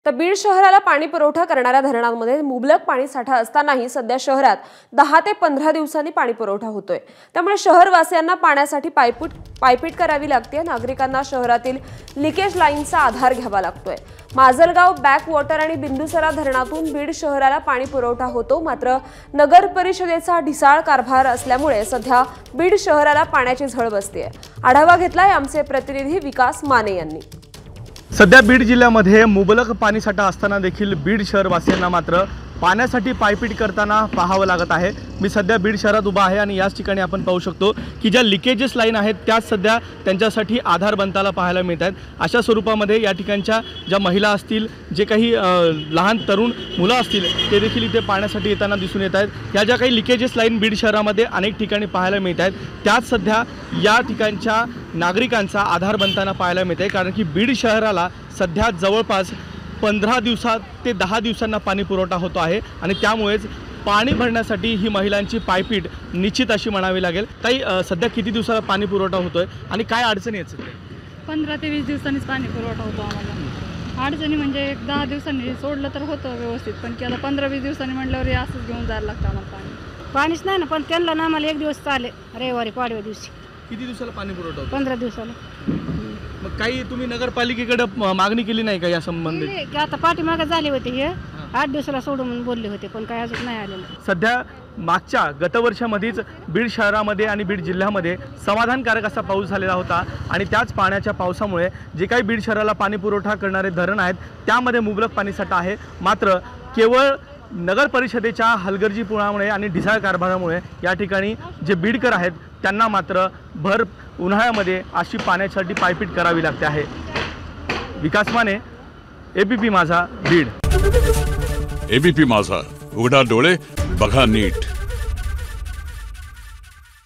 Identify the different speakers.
Speaker 1: तर बीड शहराला पाणी पुरवठा करणाऱ्या धरणांमध्ये मुबलक पाणी साठा असतानाही सध्या शहरात 10 ते 15 दिवसांनी पाणी पुरवठा होतोय। त्यामुळे शहरवासियांना पाण्यासाठी पायपीट करावी लागते। नागरिकांना शहरातील लिकेज लाईनचा आधार घ्यावा लागतोय। माजलगाव बॅक वॉटर आणि बिंदुसरा धरणातून बीड शहराला पाणी पुरवठा होतो, मात्र नगर परिषदेचा ढिसाळ कारभार असल्यामुळे सध्या बीड शहराला पाण्याची झळ बसतेय। आढावा घेतलाय आमचे प्रतिनिधी विकास माने यांनी।
Speaker 2: सध्या बीड जिल्ह्यामध्ये मुबलक पाणीसाठा असताना देखील बीड शहरवासियांना मात्र पाण्यासाठी पायपीट करताना पाहावं लागत आहे। मी सध्या बीड शहरात उभा आहे आणि याच ठिकाणी आपण पाहू शकतो की ज्या लिकेजेस लाईन आहेत त्या सध्या त्यांच्यासाठी आधार बनताना पाहायला मिळत आहेत। अशा स्वरूपामध्ये या ठिकाणच्या ज्या महिला असतील, जे काही लहान तरुण मुलं असतील, ते देखील इथे पाण्यासाठी येताना दिसून येत आहेत। या ज्या काही लिकेजेस लाईन बीड शहरामध्ये अनेक ठिकाणी पाहायला मिळत आहेत, त्याच सध्या या ठिकाणच्या नागरिकांचा आधार बनताना पाहायला मिळत आहे। कारण की बीड शहराला सध्या जवळपास 15 दिवसात ते 10 दिवसांना पाणी पुरवठा होतो आहे आणि त्यामुळेच पाणी भरण्यासाठी ही महिलांची पायपीट निश्चित अशी म्हणावी लागेल। ताई, सध्या किती दिवसाला पाणी पुरवठा होतोय आणि काय अडचणी आहेत सध्या?
Speaker 3: 15 ते 20 दिवसांनीच पाणी पुरवठा होतो आम्हाला। अडचणी म्हणजे 10 दिवसांनी सोडलं तर होतं व्यवस्थित, पण की आता 15-20 दिवसांनी म्हटल्यावर असंच घेऊन जायला लागतं आम्हाला
Speaker 4: पाणीच नाही ना। पण त्यांना ना आम्हाला 1 दिवस चाले, रविवारी पाडव्या दिवसी।
Speaker 2: किती दिवसाला पाणी पुरवठा होतो?
Speaker 4: 15 दिवसाला।
Speaker 2: मग काही तुम्ही नगरपालिकेकडे मागणी केली नाही का या संबंधित?
Speaker 4: आता पाठीमागे झाले होते, हे 8 दिवसाला सोडून म्हणून बोलले होते, पण काय अजून नाही आलेलं।
Speaker 2: सध्या मागच्या गतवर्षामध्येच बीड शहरामध्ये आणि बीड जिल्ह्यामध्ये समाधानकारक असा पाऊस झालेला होता आणि त्याच पाण्याच्या पावसामुळे जे काही बीड शहराला पाणी पुरवठा करणारे धरण आहेत त्यामध्ये मुबलक पाणीसाठा आहे। मात्र केवळ नगर परिषदेच्या हलगर्जीपणामुळे आणि ढिसाळ कारभारामुळे या ठिकाणी जे बीडकर आहेत त्यांना मात्र भर उन्हाळ्यामध्ये अशी पाण्यासाठी पायपीट करावी लागते आहे। विकास माने, एबीपी माझा, बीड।
Speaker 5: एबीपी माझा, उघडा डोळे बघा नीट।